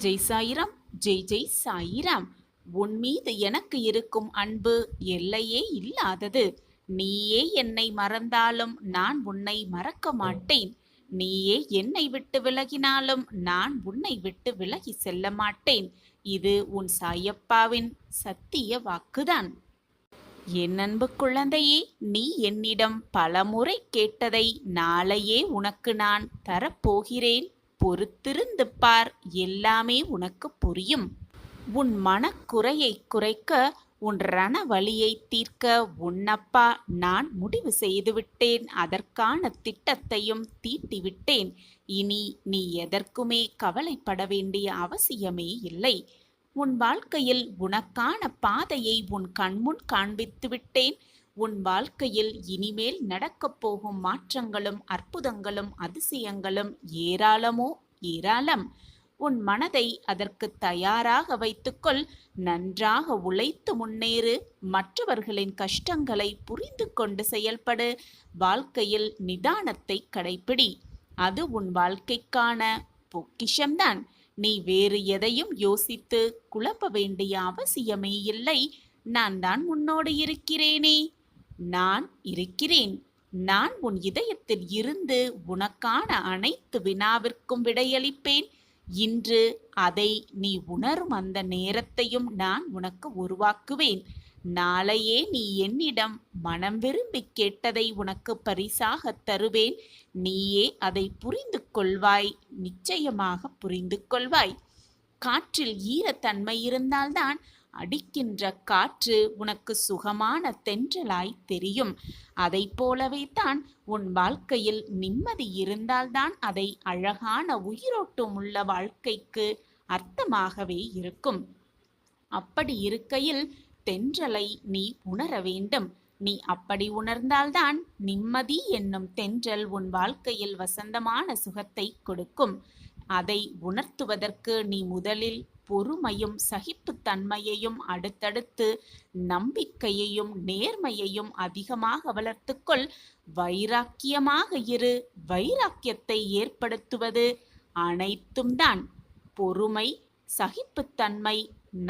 ஜெய் சாயிராம். ஜெய் ஜெய் சாயிராம். உன் மீது எனக்கு இருக்கும் அன்பு எல்லையே இல்லாதது. நீயே என்னை மறந்தாலும் நான் உன்னை மறக்க மாட்டேன். நீயே என்னை விட்டு விலகினாலும் நான் உன்னை விட்டு விலகி செல்ல மாட்டேன். இது உன் சாயப்பாவின் சத்திய வாக்குதான். என் அன்பு குழந்தையே, நீ என்னிடம் பலமுறை கேட்டதை நாளையே உனக்கு நான் தரப்போகிறேன். பொறுத்திருந்து பார், எல்லாமே உனக்கு புரியும். உன் மனக்குறையை குறைக்க, உன் ரண வலியை தீர்க்க உன்னப்பா நான் முடிவு செய்துவிட்டேன். அதற்கான திட்டத்தையும் தீட்டிவிட்டேன். இனி நீ எதற்குமே கவலைப்பட வேண்டிய அவசியமே இல்லை. உன் வாழ்க்கையில் உனக்கான பாதையை உன் கண்முன் காண்பித்து விட்டேன். உன் வாழ்க்கையில் இனிமேல் நடக்கப் போகும் மாற்றங்களும் அற்புதங்களும் அதிசயங்களும் ஏராளமோ ஏராளம். உன் மனதை அதற்கு தயாராக வைத்துக்கொள். நன்றாக உழைத்து முன்னேறு. மற்றவர்களின் கஷ்டங்களை புரிந்து கொண்டு செயல்படு. வாழ்க்கையில் நிதானத்தை கடைப்பிடி. அது உன் வாழ்க்கைக்கான பொக்கிஷம்தான். நீ வேறு எதையும் யோசித்து குழப்ப வேண்டிய அவசியமே இல்லை. நான் தான் உன்னோடு இருக்கிறேனே. நான் இருக்கிறேன். நான் உன் இதயத்தில் இருந்து உனக்கான அனைத்து வினாவிற்கும் விடையளிப்பேன். இன்று அதை நீ உணரும் அந்த நேரத்தையும் நான் உனக்கு உருவாக்குவேன். நாளையே நீ என்னிடம் மனம் விரும்பி கேட்டதை உனக்கு பரிசாக தருவேன். நீயே அதை புரிந்து கொள்வாய். நிச்சயமாக புரிந்து கொள்வாய். காற்றில் ஈரத்தன்மை இருந்தால்தான் அடிக்கின்ற காற்று உனக்கு சுகமான தென்றலாய் தெரியும். அதை போலவே தான் உன் வாழ்க்கையில் நிம்மதி இருந்தால்தான் அதை அழகான உயிரோட்டம் உள்ள வாழ்க்கைக்கு அர்த்தமாகவே இருக்கும். அப்படி இருக்கையில் தென்றலை நீ உணர வேண்டும். நீ அப்படி உணர்ந்தால்தான் நிம்மதி என்னும் தென்றல் உன் வாழ்க்கையில் வசந்தமான சுகத்தை கொடுக்கும். அதை உணர்த்துவதற்கு நீ முதலில் பொறுமையும் சகிப்புத்தன்மையையும், அடுத்தடுத்து நம்பிக்கையையும் நேர்மையையும் அதிகமாக வளர்த்துக்கொள். வைராக்கியமாக இரு. வைராக்கியத்தை ஏற்படுத்துவது அனைத்தும் தான். பொறுமை, சகிப்புத்தன்மை,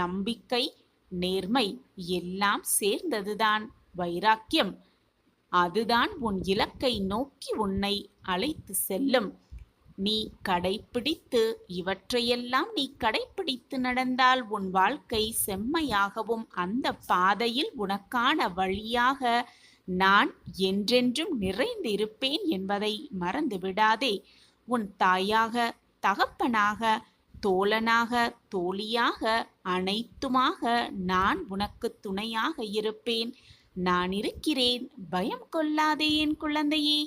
நம்பிக்கை, நேர்மை எல்லாம் சேர்ந்ததுதான் வைராக்கியம். அதுதான் உன் இலக்கை நோக்கி உன்னை அழைத்து செல்லும். நீ கடைப்பிடித்து இவற்றையெல்லாம் நீ கடைப்பிடித்து நடந்தால் உன் வாழ்க்கை செம்மையாகவும் அந்த பாதையில் உனக்கான வழியாக நான் என்றென்றும் நிறைந்திருப்பேன் என்பதை மறந்து விடாதே. உன் தாயாக, தகப்பனாக, தோழனாக, தோழியாக, அனைத்துமாக நான் உனக்கு துணையாக இருப்பேன். நான் இருக்கிறேன். பயம் கொள்ளாதே என் குழந்தையே.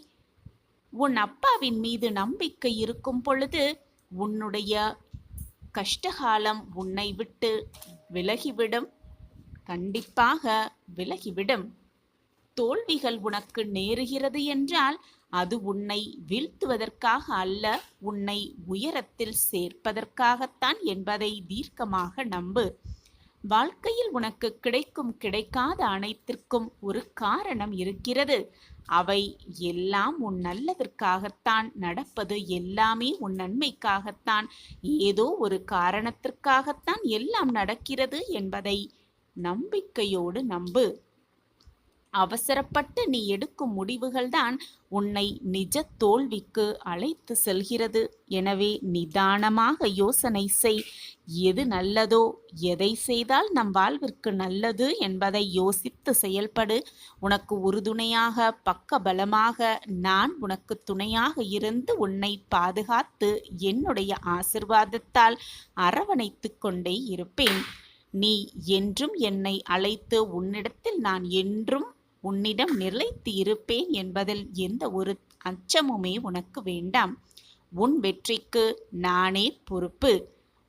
உன் அப்பாவின் மீது நம்பிக்கை இருக்கும் பொழுது உன்னுடைய கஷ்டகாலம் உன்னை விட்டு விலகிவிடும். கண்டிப்பாக விலகிவிடும். தோல்விகள் உனக்கு நேருகிறது என்றால் அது உன்னை வீழ்த்துவதற்காக அல்ல, உன்னை உயரத்தில் சேர்ப்பதற்காகத்தான் என்பதை தீர்க்கமாக நம்பு. வாழ்க்கையில் உனக்கு கிடைக்கும் கிடைக்காத அனைத்திற்கும் ஒரு காரணம் இருக்கிறது. அவை எல்லாம் உன் நல்லதற்காகத்தான் நடப்பது. எல்லாமே உன் நன்மைக்காகத்தான். ஏதோ ஒரு காரணத்திற்காகத்தான் எல்லாம் நடக்கிறது என்பதை நம்பிக்கையோடு நம்பு. அவசரப்பட்டு நீ எடுக்கும் முடிவுகள்தான் உன்னை நிஜ தோல்விக்கு அழைத்து செல்கிறது. எனவே நிதானமாக யோசனை செய். எது நல்லதோ, எதை செய்தால் நம் வாழ்விற்கு நல்லது என்பதை யோசித்து செயல்படு. உனக்கு உறுதுணையாக, பக்க பலமாக நான் உனக்கு துணையாக இருந்து உன்னை பாதுகாத்து என்னுடைய ஆசிர்வாதத்தால் அரவணைத்து கொண்டே இருப்பேன். நீ என்றும் என்னை அழைத்து உன்னிடத்தில் நான் என்றும் உன்னிடம் நிலைத்து இருப்பேன் என்பதில் எந்த ஒரு அச்சமுமே உனக்கு வேண்டாம். உன் வெற்றிக்கு நானே பொறுப்பு.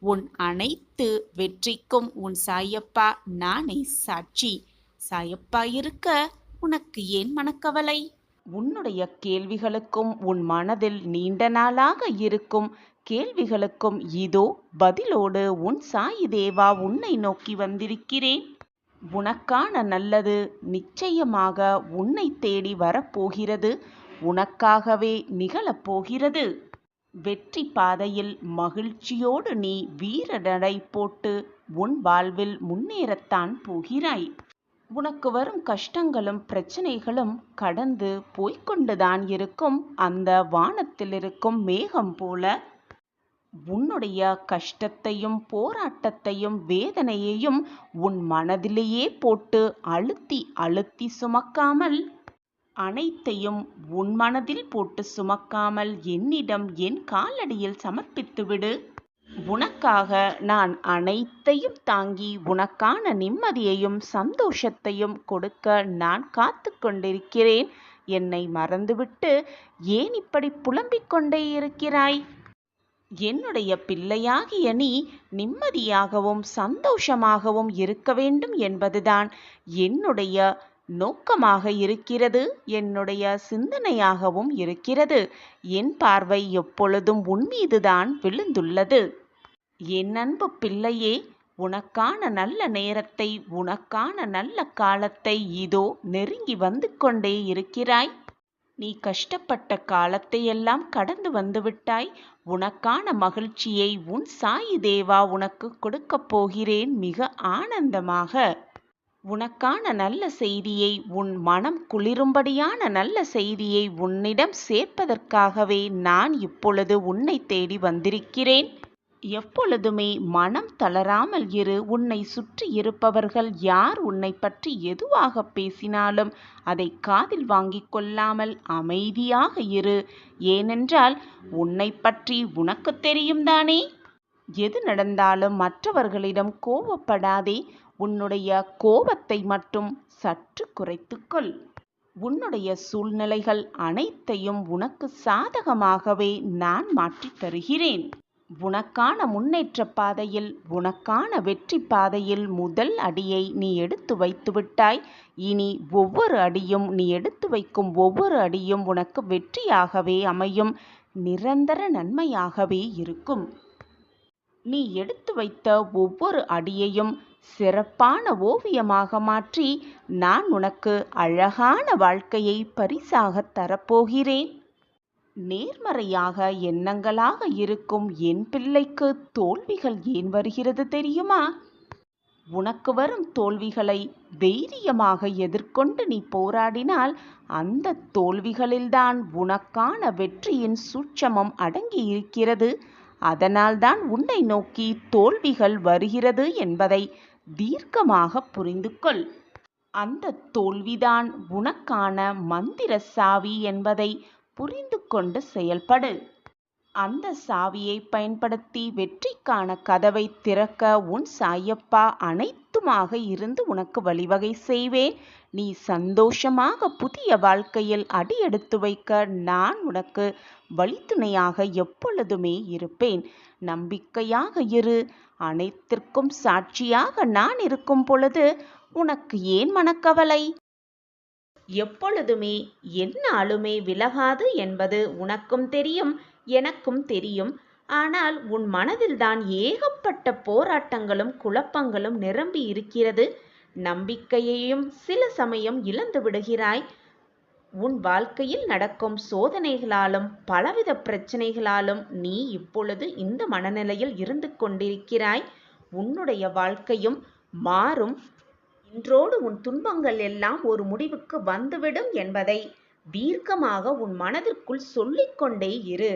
உன் அனைத்து வெற்றிக்கும் உன் சாயப்பா நானே சாட்சி. சாயப்பா இருக்க உனக்கு ஏன் மனக்கவலை? உன்னுடைய கேள்விகளுக்கும் உன் மனதில் நீண்ட நாளாக இருக்கும் கேள்விகளுக்கும் இதோ பதிலோடு உன் சாயி தேவா உன்னை நோக்கி வந்திருக்கிறேன். உனக்கான நல்லது நிச்சயமாக உன்னை தேடி வரப்போகிறது. உனக்காகவே நிகழப்போகிறது. வெற்றி பாதையில் மகிழ்ச்சியோடு நீ வீர நடை போட்டு உன் வாழ்வில் முன்னேறத்தான் போகிறாய். உனக்கு வரும் கஷ்டங்களும் பிரச்சனைகளும் கடந்து போய்க்கொண்டுதான் இருக்கும். அந்த வானத்தில் இருக்கும் மேகம் போல உன்னுடைய கஷ்டத்தையும் போராட்டத்தையும் வேதனையையும் உன் மனதிலேயே போட்டு அழுத்தி அழுத்தி சுமக்காமல், அனைத்தையும் உன் மனதில் போட்டு சுமக்காமல் என்னிடம் என் காலடியில் சமர்ப்பித்துவிடு. உனக்காக நான் அனைத்தையும் தாங்கி உனக்கான நிம்மதியையும் சந்தோஷத்தையும் கொடுக்க நான் காத்து கொண்டிருக்கிறேன். என்னை மறந்துவிட்டு ஏன் இப்படி புலம்பிக் கொண்டே இருக்கிறாய்? என்னுடைய பிள்ளையாகிய நீ நிம்மதியாகவும் சந்தோஷமாகவும் இருக்க வேண்டும் என்பதுதான் என்னுடைய நோக்கமாக இருக்கிறது, என்னுடைய சிந்தனையாகவும் இருக்கிறது. என் பார்வை எப்பொழுதும் உன்மீதுதான் விழுந்துள்ளது. என் அன்பு பிள்ளையே, உனக்கான நல்ல நேரத்தை, உனக்கான நல்ல காலத்தை இதோ நெருங்கி வந்து கொண்டே இருக்கிறாய். நீ கஷ்டப்பட்ட காலத்தை எல்லாம் கடந்து வந்துவிட்டாய். உனக்கான மகிழ்ச்சியை உன் சாயி தேவா உனக்கு கொடுக்கப் போகிறேன் மிக ஆனந்தமாக. உனக்கான நல்ல செய்தியை, உன் மனம் குளிரும்படியான நல்ல செய்தியை உன்னிடம் சேர்ப்பதற்காகவே நான் இப்பொழுது உன்னை தேடி வந்திருக்கிறேன். எப்பொழுதுமே மனம் தளராமல் இரு. உன்னை சுற்றி இருப்பவர்கள் யார் உன்னை பற்றி எதுவாக பேசினாலும் அதை காதில் வாங்கிக் கொள்ளாமல் அமைதியாக இரு. ஏனென்றால் உன்னை பற்றி உனக்கு தெரியும் தானே. எது நடந்தாலும் மற்றவர்களிடம் கோபப்படாதே. உன்னுடைய கோபத்தை மட்டும் சற்று குறைத்துக்கொள். உன்னுடைய சூழ்நிலைகள் அனைத்தையும் உனக்கு சாதகமாகவே நான் மாற்றித் தருகிறேன். உனக்கான முன்னேற்ற பாதையில், உனக்கான வெற்றி பாதையில் முதல் அடியை நீ எடுத்து வைத்து விட்டாய். இனி ஒவ்வொரு அடியும், நீ எடுத்து வைக்கும் ஒவ்வொரு அடியும் உனக்கு வெற்றியாகவே அமையும், நிரந்தர நன்மையாகவே இருக்கும். நீ எடுத்து வைத்த ஒவ்வொரு அடியையும் சிறப்பான ஓவியமாக மாற்றி நான் உனக்கு அழகான வாழ்க்கையை பரிசாக தரப்போகிறேன். நேர்மறையாக எண்ணங்களாக இருக்கும் என் பிள்ளைக்கு தோல்விகள் ஏன் வருகிறது தெரியுமா? உனக்கு வரும் தோல்விகளை தைரியமாக எதிர்கொண்டு நீ போராடினால் அந்த தோல்விகளில்தான் உனக்கான வெற்றியின் சூட்சமம் அடங்கி இருக்கிறது. அதனால்தான் உன்னை நோக்கி தோல்விகள் வருகிறது என்பதை தீர்க்கமாக புரிந்து கொள். அந்த தோல்விதான் உனக்கான மந்திர சாவி என்பதை புரிந்து கொண்டு செயல்படு. அந்த சாவியை பயன்படுத்தி வெற்றிக்கான கதவை திறக்க உன் சாயப்பா அனைத்துமாக இருந்து உனக்கு வழிவகை செய்வேன். நீ சந்தோஷமாக புதிய வாழ்க்கையில் அடியெடுத்து வைக்க நான் உனக்கு வழித்துணையாக எப்பொழுதுமே இருப்பேன். நம்பிக்கையாக இரு. அனைத்திற்கும் சாட்சியாக நான் இருக்கும் பொழுது உனக்கு ஏன் மனக்கவலை? எப்பொழுதுமே எந்நாளுமே விலகாது என்பது உனக்கும் தெரியும், எனக்கும் தெரியும். ஆனால் உன் மனதில்தான் ஏகப்பட்ட போராட்டங்களும் குழப்பங்களும் நிரம்பி இருக்கிறது. நம்பிக்கையையும் சில சமயம் இழந்து விடுகிறாய். உன் வாழ்க்கையில் நடக்கும் சோதனைகளாலும் பலவித பிரச்சனைகளாலும் நீ இப்பொழுது இந்த மனநிலையில் இருந்து கொண்டிருக்கிறாய். உன்னுடைய வாழ்க்கையும் மாறும். இன்றோடு உன் துன்பங்கள் எல்லாம் ஒரு முடிவுக்கு வந்துவிடும் என்பதை தீர்க்கமாக உன் மனதிற்குள் சொல்லிக்கொண்டே இரு.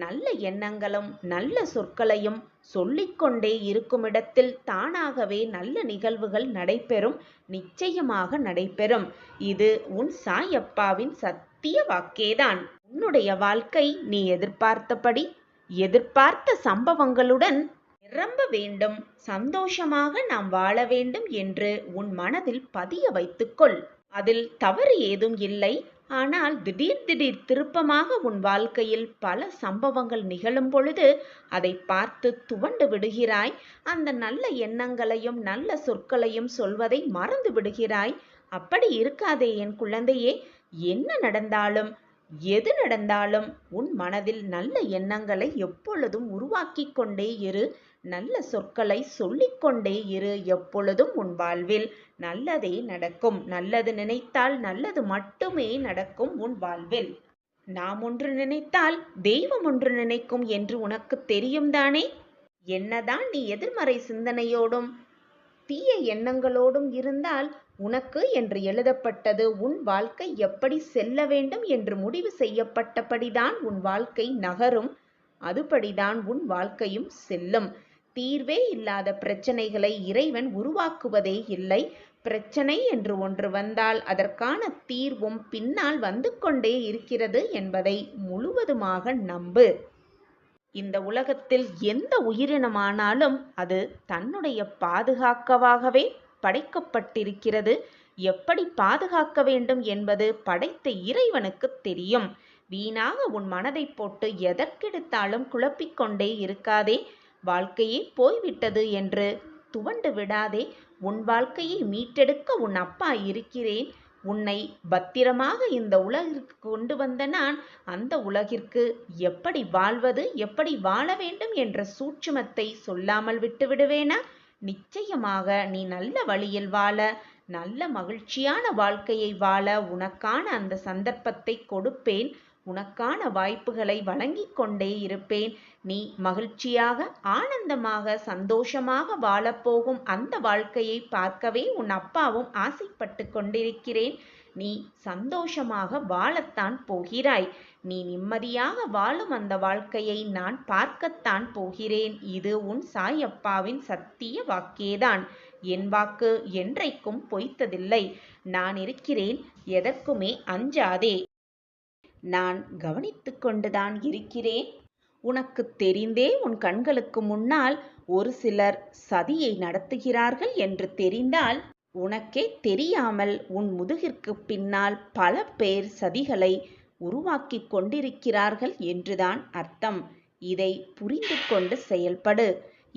நல்ல எண்ணங்களும் நல்ல சொற்களையும் சொல்லிக்கொண்டே இருக்கும் இடத்தில் தானாகவே நல்ல நிகழ்வுகள் நடைபெறும். நிச்சயமாக நடைபெறும். இது உன் சாயப்பாவின் சத்திய வாக்கேதான். உன்னுடைய வாழ்க்கை நீ எதிர்பார்த்தபடி, எதிர்பார்த்த சம்பவங்களுடன் நிரம்ப வேண்டும். சந்தோஷமாக நாம் வாழ வேண்டும் என்று உன் மனதில் பதிய வைத்துக்கொள். அதில் தவறு ஏதும் இல்லை. ஆனால் திடீர் திருப்பமாக உன் வாழ்க்கையில் பல சம்பவங்கள் நிகழும் பொழுது அதை பார்த்து துவண்டு விடுகிறாய். அந்த நல்ல எண்ணங்களையும் நல்ல சொற்களையும் சொல்வதை மறந்து விடுகிறாய். அப்படி இருக்காதே என் குழந்தையே. என்ன நடந்தாலும் எது நடந்தாலும் உன் மனதில் நல்ல எண்ணங்களை எப்பொழுதும் உருவாக்கி கொண்டே இரு. நல்ல சொற்களை சொல்லிக்கொண்டே இரு. எப்பொழுதும் உன் வாழ்வில் நல்லதே நடக்கும். நல்லது நினைத்தால் நல்லது மட்டுமே நடக்கும் உன் வாழ்வில். நாம் ஒன்று நினைத்தால் தெய்வம் ஒன்று நினைக்கும் என்று உனக்கு தெரியும் தானே? என்னதான் நீ எதிர்மறை சிந்தனையோடும் தீய எண்ணங்களோடும் இருந்தால் உனக்கு என்று எழுதப்பட்டது உன் வாழ்க்கை எப்படி செல்ல வேண்டும் என்று முடிவு செய்யப்பட்டபடிதான் உன் வாழ்க்கை நகரும். அதுபடிதான் உன் வாழ்க்கையும் செல்லும். தீர்வே இல்லாத பிரச்சனைகளை இறைவன் உருவாக்குவதே இல்லை. பிரச்சனை என்று ஒன்று வந்தால் அதற்கான தீர்வும் பின்னால் வந்து கொண்டே இருக்கிறது என்பதை முழுவதுமாக நம்பு. இந்த உலகத்தில் எந்த உயிரினமானாலும் அது தன்னுடைய பாதுகாக்கவாகவே படைக்கப்பட்டிருக்கிறது. எப்படி பாதுகாக்க வேண்டும் என்பது படைத்த இறைவனுக்கு தெரியும். வீணாக உன் மனதை போட்டு எதற்கெடுத்தாலும் குழப்பிக்கொண்டே இருக்காதே. வாழ்க்கையே போய்விட்டது என்று துவண்டு விடாதே. உன் வாழ்க்கையை மீட்டெடுக்க உன் அப்பா இருக்கிறேன். உன்னை பத்திரமாக இந்த உலகிற்கு கொண்டு வந்த நான் அந்த உலகிற்கு எப்படி வாழ்வது, எப்படி வாழ வேண்டும் என்ற சூட்சுமத்தை சொல்லாமல் விட்டு விடுவேனா? நிச்சயமாக நீ நல்ல வழியில் வாழ, நல்ல மகிழ்ச்சியான வாழ்க்கையை வாழ உனக்கான அந்த சந்தர்ப்பத்தை கொடுப்பேன். உனக்கான வாய்ப்புகளை வழங்கிக் கொண்டே இருப்பேன். நீ மகிழ்ச்சியாக, ஆனந்தமாக, சந்தோஷமாக வாழப்போகும் அந்த வாழ்க்கையை பார்க்கவே உன் அப்பாவும் ஆசைப்பட்டு கொண்டிருக்கிறேன். நீ சந்தோஷமாக வாழத்தான் போகிறாய். நீ நிம்மதியாக வாழும் அந்த வாழ்க்கையை நான் பார்க்கத்தான் போகிறேன். இது உன் சாயப்பாவின் சத்திய வாக்கேதான். என் வாக்கு என்றைக்கும் பொய்த்ததில்லை. நான் இருக்கிறேன். எதற்குமே அஞ்சாதே. நான் கவனித்து கொண்டுதான் இருக்கிறேன். உனக்கு தெரிந்தே உன் கண்களுக்கு முன்னால் ஒரு சிலர் சதியை நடத்துகிறார்கள் என்று தெரிந்தால், உனக்கே தெரியாமல் உன் முதுகிற்கு பின்னால் பல பேர் சதிகளை உருவாக்கி கொண்டிருக்கிறார்கள் என்றுதான் அர்த்தம். இதை புரிந்து கொண்டு செயல்படு.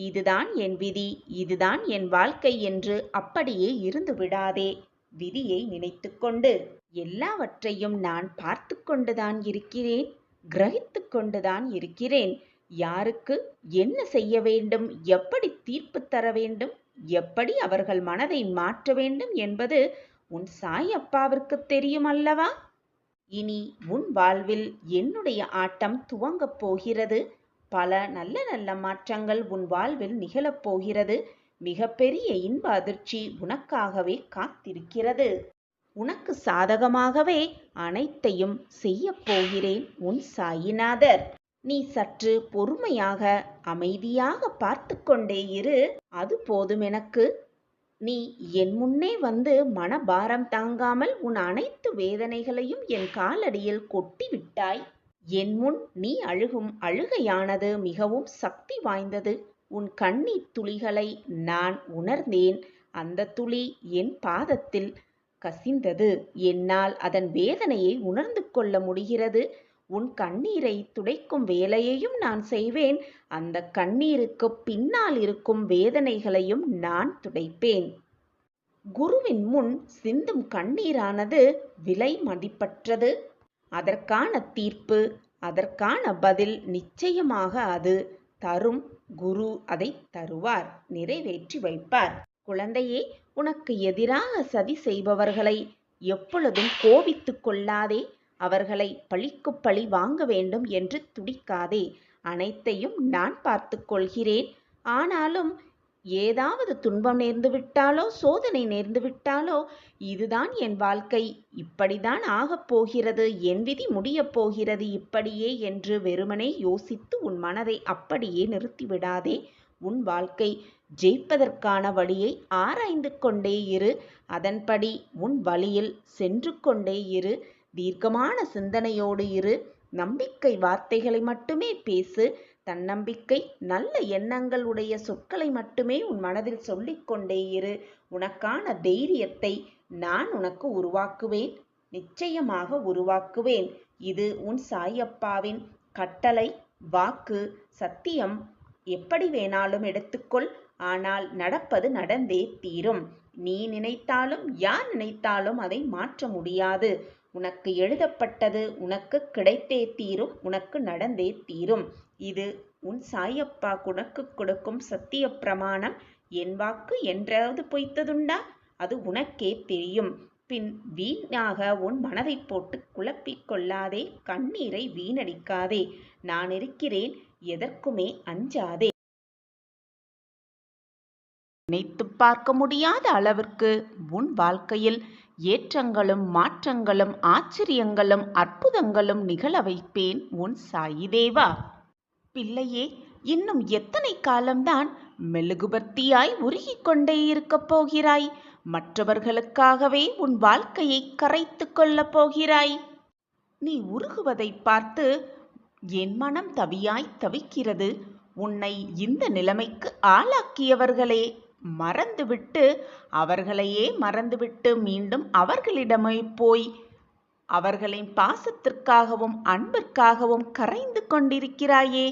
இதுதான் என் விதி, இதுதான் என் வாழ்க்கை என்று அப்படியே இருந்து விடாதே. விதியை நினைத்து கொண்டு எல்லாவற்றையும் நான் பார்த்து கொண்டுதான் இருக்கிறேன், கிரகித்து கொண்டுதான் இருக்கிறேன். யாருக்கு என்ன செய்ய வேண்டும், எப்படி தீர்ப்பு தர வேண்டும், எப்படி அவர்கள் மனதை மாற்ற வேண்டும் என்பது உன் சாயப்பாவிற்கு தெரியும் அல்லவா? இனி உன் வாழ்வில் என்னுடைய ஆட்டம் துவங்கப் போகிறது. பல நல்ல நல்ல மாற்றங்கள் உன் வாழ்வில் நிகழப் போகிறது. மிகப்பெரிய இன்ப அதிர்ச்சி உனக்காகவே காத்திருக்கிறது. உனக்கு சாதகமாகவே அனைத்தையும் செய்யப் போகிறேன் உன் சாயிநாதர். நீ சற்று பொறுமையாக, அமைதியாக பார்த்து கொண்டே இரு. அது போதும் எனக்கு. நீ என் முன்னே வந்து மனபாரம் தாங்காமல் உன் அனைத்து வேதனைகளையும் என் காலடியில் கொட்டி விட்டாய். என் முன் நீ அழுகும் அழுகையானது மிகவும் சக்தி வாய்ந்தது. உன் கண்ணீர் துளிகளை நான் உணர்ந்தேன். அந்த துளி என் பாதத்தில் கசிந்தது. என்னால் அதன் வேதனையை உணர்ந்து கொள்ள முடிகிறது. உன் கண்ணீரை துடைக்கும் வேலையையும் நான் செய்வேன். அந்த கண்ணீருக்கு பின்னால் இருக்கும் வேதனைகளையும் நான் துடைப்பேன். குருவின் முன் சிந்தும் கண்ணீரானது விலை மதிப்பற்றது. அதற்கான தீர்ப்பு, அதற்கான பதில் நிச்சயமாக அது தரும். குரு அதை தருவார், நிறைவேற்றி வைப்பார். குழந்தையே, உனக்கு எதிராக சதி செய்பவர்களை எப்பொழுதும் கோபித்து கொள்ளாதே. அவர்களை பழிக்கு பழி வாங்க வேண்டும் என்று துடிக்காதே. அனைத்தையும் நான் பார்த்து கொள்கிறேன். ஆனாலும் ஏதாவது துன்பம் நேர்ந்து விட்டாலோ, சோதனை நேர்ந்து விட்டாலோ, இதுதான் என் வாழ்க்கை, இப்படிதான் ஆகப் போகிறது, என் விதி முடியப் போகிறது இப்படியே என்று வெறுமனே யோசித்து உன் மனதை அப்படியே நிறுத்திவிடாதே. உன் வாழ்க்கை ஜெயிப்பதற்கான வழியை ஆராய்ந்து கொண்டே இரு. அதன்படி உன் வழியில் சென்று கொண்டே இரு. தீர்க்கமான சிந்தனையோடு இரு. நம்பிக்கை வார்த்தைகளை மட்டுமே பேசு. தன்னம்பிக்கை, நல்ல எண்ணங்கள் உடைய சொற்களை மட்டுமே உன் மனதில் சொல்லிக்கொண்டே இரு. உனக்கான தைரியத்தை நான் உனக்கு உருவாக்குவேன். நிச்சயமாக உருவாக்குவேன். இது உன் சாயப்பாவின் கட்டளை, வாக்கு, சத்தியம். எப்படி வேணாலும் எடுத்துக்கொள். ஆனால் நடப்பது நடந்தே தீரும். நீ நினைத்தாலும் யார் நினைத்தாலும் அதை மாற்ற முடியாது. உனக்கு எழுதப்பட்டது உனக்கு கிடைத்தே தீரும். உனக்கு நடந்தே தீரும். இது உன் சாயப்பா உனக்கு கொடுக்கும் சத்திய பிரமாணம். என் வாக்கு என்றாவது பொய்த்ததுண்டா? அது உனக்கே தெரியும். பின் வீணாக உன் மனதை போட்டு குழப்பிக் கொள்ளாதே, கண்ணீரை வீணடிக்காதே. நான் இருக்கிறேன், எதற்குமே அஞ்சாதே. நினைத்துப் பார்க்க முடியாத அளவிற்கு உன் வாழ்க்கையில் ஏற்றங்களும் மாற்றங்களும் ஆச்சரியங்களும் அற்புதங்களும் நிகழ வைப்பேன் உன் சாயிதேவா. பிள்ளையே, இன்னும் எத்தனை காலம்தான் மெழுகுபர்த்தியாய் உருகிக் கொண்டே இருக்கப் போகிறாய்? மற்றவர்களுக்காகவே உன் வாழ்க்கையை கரைத்து கொள்ளப் போகிறாய்? நீ உருகுவதை பார்த்து என் மனம் தவியாய் தவிக்கிறது. உன்னை இந்த நிலைமைக்கு ஆளாக்கியவர்களே மறந்துவிட்டு, அவர்களையே மறந்துவிட்டு மீண்டும் அவர்களிடமே போய் அவர்களின் பாசத்திற்காகவும் அன்பிற்காகவும் கரைந்து கொண்டிருக்கிறாயே.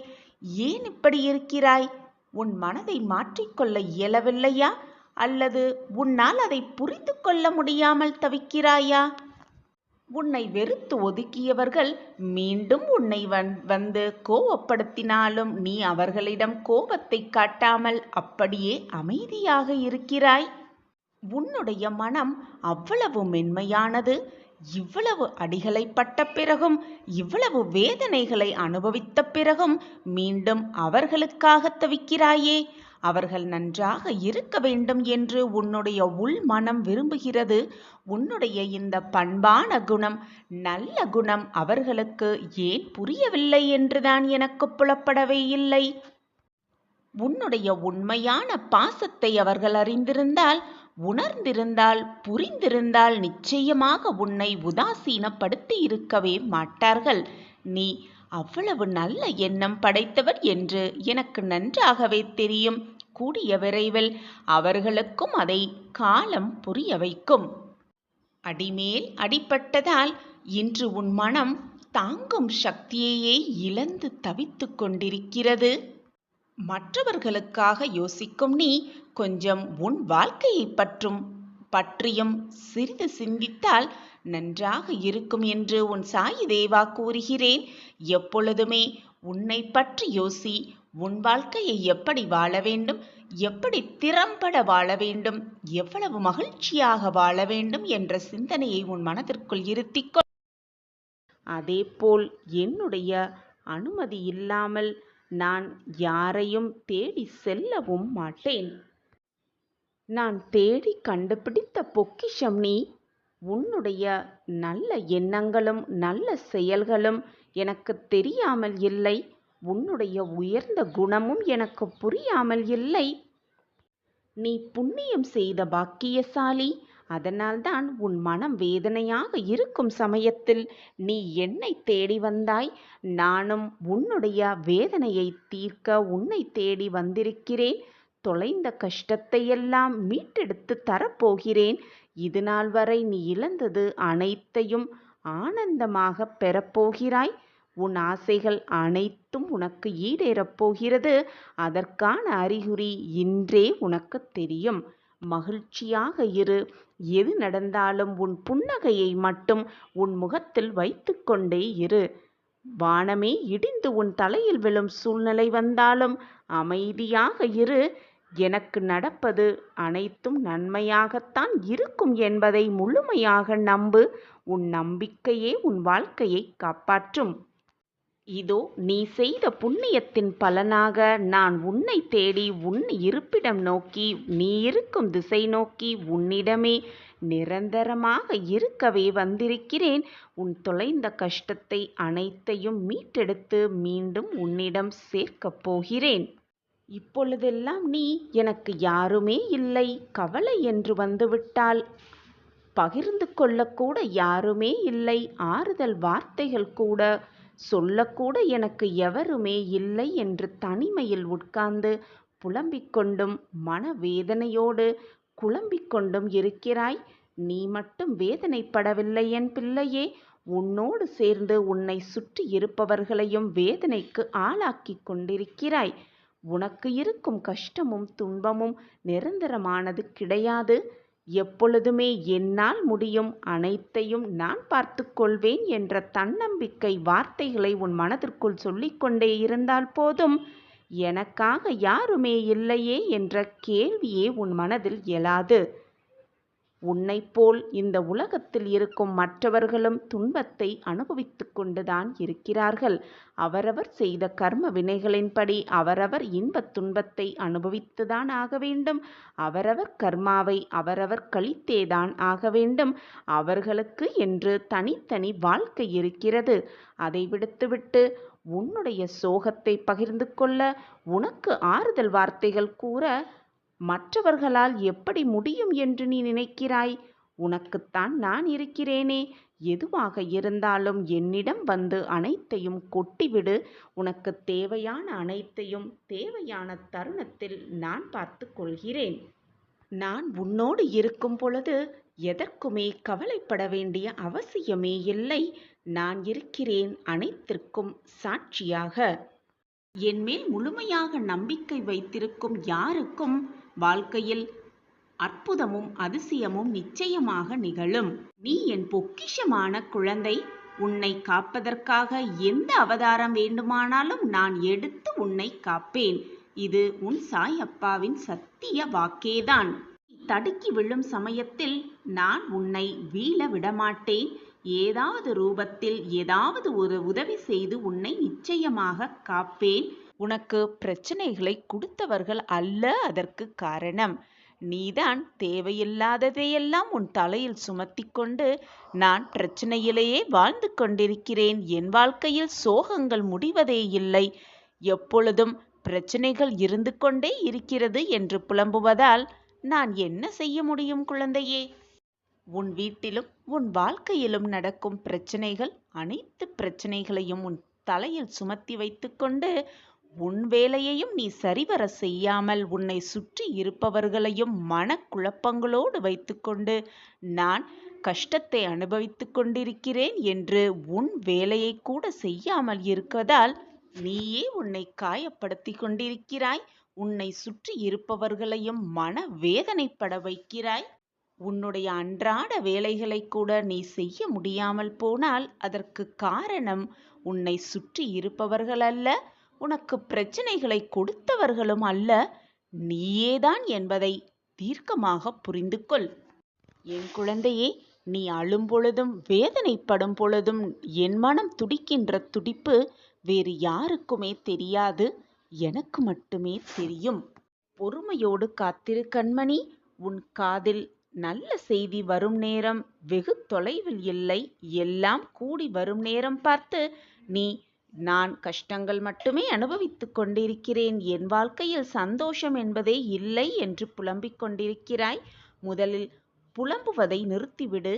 ஏன் இப்படி இருக்கிறாய்? உன் மனதை மாற்றிக்கொள்ள இயலவில்லையா? அல்லது உன்னால் அதை புரிந்து கொள்ள முடியாமல் தவிக்கிறாயா? உன்னை வெறுத்து ஒதுக்கியவர்கள் மீண்டும் உன்னை வந்து கோபப்படுத்தினாலும் நீ அவர்களிடம் கோபத்தை காட்டாமல் அப்படியே அமைதியாக இருக்கிறாய். உன்னுடைய மனம் அவ்வளவு மென்மையானது. இவ்வளவு அடிகளை பட்ட பிறகும், இவ்வளவு வேதனைகளை அனுபவித்த பிறகும் மீண்டும் அவர்களுக்காக தவிக்கிறாயே. அவர்கள் நன்றாக இருக்க வேண்டும் என்று உன்னுடைய உள் மனம் விரும்புகிறது. உன்னுடைய இந்த பண்பான குணம், நல்ல குணம் அவர்களுக்கு ஏன் புரியவில்லை என்றுதான் எனக்கு புலப்படவே இல்லை. உன்னுடைய உண்மையான பாசத்தை அவர்கள் அறிந்திருந்தால், உணர்ந்திருந்தால், புரிந்திருந்தால் நிச்சயமாக உன்னை உதாசீனப்படுத்தி இருக்கவே மாட்டார்கள். நீ அவ்வளவு நல்ல எண்ணம் படைத்தவர் என்று எனக்கு நன்றாகவே தெரியும். கூடிய விரைவில் அவர்களுக்கும் அதை காலம் புரிய வைக்கும். அடிமேல் அடிபட்டதால் இன்று உன் மனம் தாங்கும் சக்தியையே இழந்து தவித்துக் கொண்டிருக்கிறது. மற்றவர்களுக்காக யோசிக்கும் நீ கொஞ்சம் உன் வாழ்க்கையை பற்றியும் சிறிது சிந்தித்தால் நன்றாக இருக்கும் என்று உன் சாயி தேவா கூறுகிறேன். எப்பொழுதுமே உன்னை பற்றி யோசி. உன் வாழ்க்கையை எப்படி வாழ வேண்டும், எப்படி திறம்பட வாழ வேண்டும், எவ்வளவு மகிழ்ச்சியாக வாழ வேண்டும் என்ற சிந்தனையை உன் மனதிற்குள் இருத்திக்கொள். அதேபோல் என்னுடைய அனுமதி இல்லாமல் நான் யாரையும் தேடி செல்லவும் மாட்டேன். நான் தேடி கண்டுபிடித்த பொக்கிஷம் நீ. உன்னுடைய நல்ல எண்ணங்களும் நல்ல செயல்களும் எனக்கு தெரியாமல் இல்லை. உன்னுடைய உயர்ந்த குணமும் எனக்கு புரியாமல் இல்லை. நீ புண்ணியம் செய்த பாக்கியசாலி. அதனால்தான் உன் மனம் வேதனையாக இருக்கும் சமயத்தில் நீ என்னை தேடி வந்தாய். நானும் உன்னுடைய வேதனையை தீர்க்க உன்னை தேடி வந்திருக்கிறேன். தொலைந்த கஷ்டத்தையெல்லாம் மீட்டெடுத்து தரப்போகிறேன். இது நாள் வரை நீ இழந்தது அனைத்தையும் ஆனந்தமாக பெறப்போகிறாய். உன் ஆசைகள் அனைத்தும் உனக்கு ஈடேறப் போகிறது. அதற்கான அறிகுறி இன்றே உனக்கு தெரியும். மகிழ்ச்சியாக இரு. எது நடந்தாலும் உன் புன்னகையை மட்டும் உன் முகத்தில் வைத்து கொண்டே இரு. வானமே இடிந்து உன் தலையில் விழும் சூழ்நிலை வந்தாலும் அமைதியாக இரு. எனக்கு நடப்பது அனைத்தும் நன்மையாகத்தான் இருக்கும் என்பதை முழுமையாக நம்பு. உன் நம்பிக்கையே உன் வாழ்க்கையை காப்பாற்றும். இதோ நீ செய்த புண்ணியத்தின் பலனாக நான் உன்னை தேடி உன் இருப்பிடம் நோக்கி, நீ இருக்கும் திசை நோக்கி உன்னிடமே நிரந்தரமாக இருக்கவே வந்திருக்கிறேன். உன் தொலைந்த கஷ்டத்தை அனைத்தையும் மீட்டெடுத்து மீண்டும் உன்னிடம் சேர்க்கப் போகிறேன். இப்பொழுதெல்லாம் நீ எனக்கு யாருமே இல்லை, கவலை என்று வந்துவிட்டால் பகிர்ந்து கொள்ளக்கூட யாருமே இல்லை, ஆறுதல் வார்த்தைகள் கூட சொல்லக்கூட எனக்கு எவருமே இல்லை என்று தனிமையில் உட்கார்ந்து புலம்பிக் கொண்டும் மனவேதனையோடு குழம்பிக் கொண்டும் இருக்கிறாய். நீ மட்டும் வேதனைப்படவில்லை என் பிள்ளையே. உன்னோடு சேர்ந்து உன்னை சுற்றி இருப்பவர்களையும் வேதனைக்கு ஆளாக்கி கொண்டிருக்கிறாய். உனக்கு இருக்கும் கஷ்டமும் துன்பமும் நிரந்தரமானது கிடையாது. எப்பொழுதுமே என்னால் முடியும், அனைத்தையும் நான் பார்த்து கொள்வேன் என்ற தன்னம்பிக்கை வார்த்தைகளை உன் மனதிற்குள் சொல்லிக்கொண்டே இருந்தால் போதும். எனக்காக யாருமே இல்லையே என்ற கேள்வியே உன் மனதில் எழாது. உன்னைப் போல் இந்த உலகத்தில் இருக்கும் மற்றவர்களும் துன்பத்தை அனுபவித்துக் கொண்டுதான் இருக்கிறார்கள். அவரவர் செய்த கர்ம வினைகளின்படி அவரவர் இன்பத் துன்பத்தை அனுபவித்துதான் ஆக வேண்டும். அவரவர் கர்மாவை அவரவர் கழித்தேதான் ஆக வேண்டும். அவர்களுக்கு என்று தனித்தனி வாழ்க்கை இருக்கிறது. அதை விடுத்துவிட்டு உன்னுடைய சோகத்தை பகிர்ந்து கொள்ள, உனக்கு ஆறுதல் வார்த்தைகள் கூற மற்றவர்களால் எப்படி முடியும் என்று நீ நினைக்கிறாய்? உனக்குத்தான் நான் இருக்கிறேனே. எதுவாக இருந்தாலும் என்னிடம் வந்து அனைத்தையும் கொட்டிவிடு. உனக்கு தேவையான அனைத்தையும் தேவையான தருணத்தில் நான் பார்த்து கொள்கிறேன். நான் உன்னோடு இருக்கும் பொழுது எதற்குமே கவலைப்பட வேண்டிய அவசியமே இல்லை. நான் இருக்கிறேன் அனைத்திற்கும் சாட்சியாக. என்மேல் முழுமையாக நம்பிக்கை வைத்திருக்கும் யாருக்கும் வாழ்க்கையில் அற்புதமும் அதிசயமும் நிச்சயமாக நிகழும். நீ என் பொக்கிஷமான குழந்தை. உன்னை காப்பதற்காக எந்த அவதாரம் வேண்டுமானாலும் நான் எடுத்து உன்னை காப்பேன். இது உன் சாயப்பாவின் சத்திய வாக்கேதான். தடுக்கி விழும் சமயத்தில் நான் உன்னை வீழ விடமாட்டேன். ஏதாவது ரூபத்தில் ஏதாவது ஒரு உதவி செய்து உன்னை நிச்சயமாக காப்பேன். உனக்கு பிரச்சனைகளை கொடுத்தவர்கள் அல்ல அதற்கு காரணம். நீதான் தேவையில்லாததையெல்லாம் உன் தலையில் சுமத்தி கொண்டு நான் பிரச்சனையிலேயே வாழ்ந்து கொண்டிருக்கிறேன். என் வாழ்க்கையில் சோகங்கள் முடிவதே இல்லை. எப்பொழுதும் பிரச்சனைகள் இருந்து கொண்டே இருக்கிறது என்று புலம்புவதால் நான் என்ன செய்ய முடியும் குழந்தையே? உன் வீட்டிலும் உன் வாழ்க்கையிலும் நடக்கும் பிரச்சனைகள், அனைத்து பிரச்சனைகளையும் உன் தலையில் சுமத்தி வைத்துக்கொண்டு உன் வேலையையும் நீ சரிவர செய்யாமல் உன்னை சுற்றி இருப்பவர்களையும் மனக்குழப்பங்களோடு வைத்துக்கொண்டு நான் கஷ்டத்தை அனுபவித்துக் கொண்டிருக்கிறேன் என்று உன் வேலையை கூட செய்யாமல் இருப்பதால் நீயே உன்னை காயப்படுத்தி கொண்டிருக்கிறாய். உன்னை சுற்றி இருப்பவர்களையும் மன வேதனைப்பட வைக்கிறாய். உன்னுடைய அன்றாட வேலைகளை கூட நீ செய்ய முடியாமல் போனால் அதற்கு காரணம் உன்னை சுற்றி இருப்பவர்கள் அல்ல, உனக்கு பிரச்சனைகளை கொடுத்தவர்களும் அல்ல, நீயேதான் என்பதை தீர்க்கமாக புரிந்து கொள். என் குழந்தையே, நீ அழும் பொழுதும் வேதனைப்படும் பொழுதும் என் மனம் துடிக்கின்ற துடிப்பு வேறு யாருக்குமே தெரியாது, எனக்கு மட்டுமே தெரியும். பொறுமையோடு காத்திரு கண்மணி. உன் காதில் நல்ல செய்தி வரும் நேரம் வெகு தொலைவில் இல்லை. எல்லாம் கூடி வரும் நேரம் பார்த்து நீ நான் கஷ்டங்கள் மட்டுமே அனுபவித்துக் கொண்டிருக்கிறேன், என் வாழ்க்கையில் சந்தோஷம் என்பதே இல்லை என்று புலம்பிக் கொண்டிருக்கிறாய். முதலில் புலம்புவதை நிறுத்திவிடு.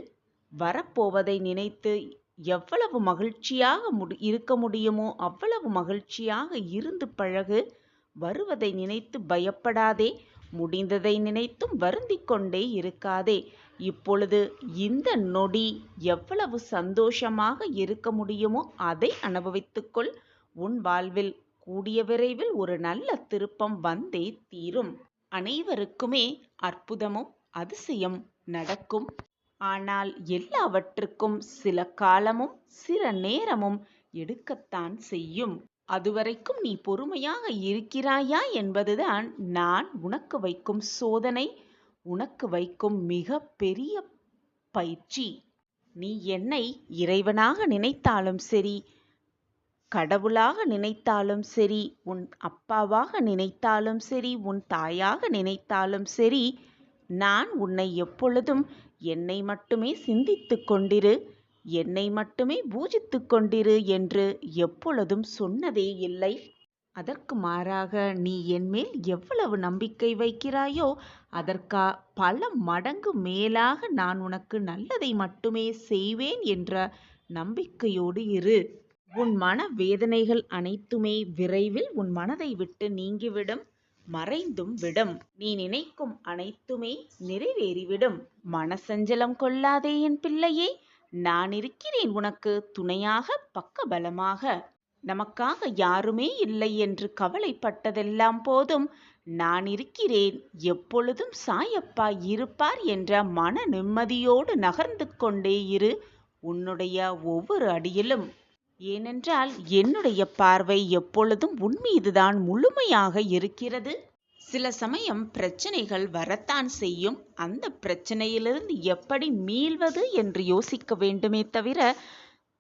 வரப்போவதை நினைத்து எவ்வளவு மகிழ்ச்சியாக இருக்க முடியுமோ அவ்வளவு மகிழ்ச்சியாக இருந்து பழகு. வருவதை நினைத்து பயப்படாதே. முடிந்ததை நினைத்தும் வருந்திக் கொண்டே இருக்காதே. இப்பொழுது இந்த நொடி எவ்வளவு சந்தோஷமாக இருக்க முடியுமோ அதை அனுபவித்துக்கொள். உன் வாழ்வில் கூடிய விரைவில் ஒரு நல்ல திருப்பம் வந்தே தீரும். அனைவருக்குமே அற்புதமும் அதிசயம் நடக்கும். ஆனால் எல்லாவற்றுக்கும் சில காலமும் சில நேரமும் எடுக்கத்தான் செய்யும். அதுவரைக்கும் நீ பொறுமையாக இருக்கிறாயா என்பதுதான் நான் உனக்கு வைக்கும் சோதனை, உனக்கு வைக்கும் மிக பெரிய பயிற்சி. நீ என்னை இறைவனாக நினைத்தாலும் சரி, கடவுளாக நினைத்தாலும் சரி, உன் அப்பாவாக நினைத்தாலும் சரி, உன் தாயாக நினைத்தாலும் சரி, நான் உன்னை எப்பொழுதும் என்னை மட்டுமே சிந்தித்து கொண்டிரு, என்னை மட்டுமே பூஜித்து கொண்டிரு என்று எப்பொழுதும் சொன்னதே இல்லை. அதற்கு மாறாக நீ என்மேல் எவ்வளவு நம்பிக்கை வைக்கிறாயோ அதற்கு பல மடங்கு மேலாக நான் உனக்கு நல்லதை மட்டுமே செய்வேன் என்ற நம்பிக்கையோடு இரு. உன் மன வேதனைகள் அனைத்துமே விரைவில் உன் மனதை விட்டு நீங்கிவிடும், மறைந்தும் விடும். நீ நினைக்கும் அனைத்துமே நிறைவேறிவிடும். மனசஞ்சலம் கொள்ளாதே என் பிள்ளையே. நான் இருக்கிறேன் உனக்கு துணையாக, பக்கபலமாக. நமக்காக யாருமே இல்லை என்று கவலைப்பட்டதெல்லாம் போதும். நான் இருக்கிறேன், எப்பொழுதும் சாயப்பா இருப்பார் என்ற மன நிம்மதியோடு நகர்ந்து கொண்டே இரு உன்னுடைய ஒவ்வொரு அடியிலும். ஏனென்றால் என்னுடைய பார்வை எப்பொழுதும் உன் மீதுதான் முழுமையாக இருக்கிறது. சில சமயம் பிரச்சனைகள் வரத்தான் செய்யும். அந்த பிரச்சனையிலிருந்து எப்படி மீள்வது என்று யோசிக்க வேண்டுமே தவிர,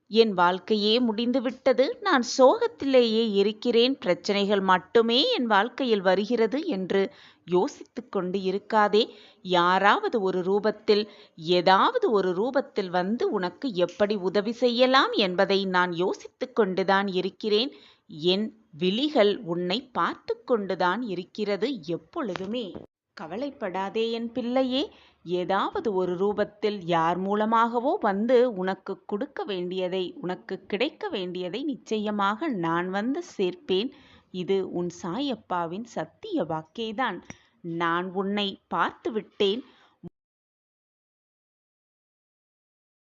என் வாழ்க்கையே முடிந்துவிட்டது, நான் சோகத்திலேயே இருக்கிறேன், பிரச்சனைகள் மட்டுமே என் வாழ்க்கையில் வருகிறது என்று யோசித்துக் கொண்டு இருக்காதே. யாராவது ஒரு ரூபத்தில், ஏதாவது ஒரு ரூபத்தில் வந்து உனக்கு எப்படி உதவி செய்யலாம் என்பதை நான் யோசித்துக் கொண்டுதான் இருக்கிறேன். என் விழிகள் உன்னை பார்த்து கொண்டுதான் இருக்கிறது எப்பொழுதுமே. கவலைப்படாதே என் பிள்ளையே. ஏதாவது ஒரு ரூபத்தில் யார் மூலமாகவோ வந்து உனக்கு கொடுக்க வேண்டியதை, உனக்கு கிடைக்க வேண்டியதை நிச்சயமாக நான் வந்து சேர்ப்பேன். இது உன் சாயப்பாவின் சத்திய வாக்கேதான். நான் உன்னை பார்த்து விட்டேன்.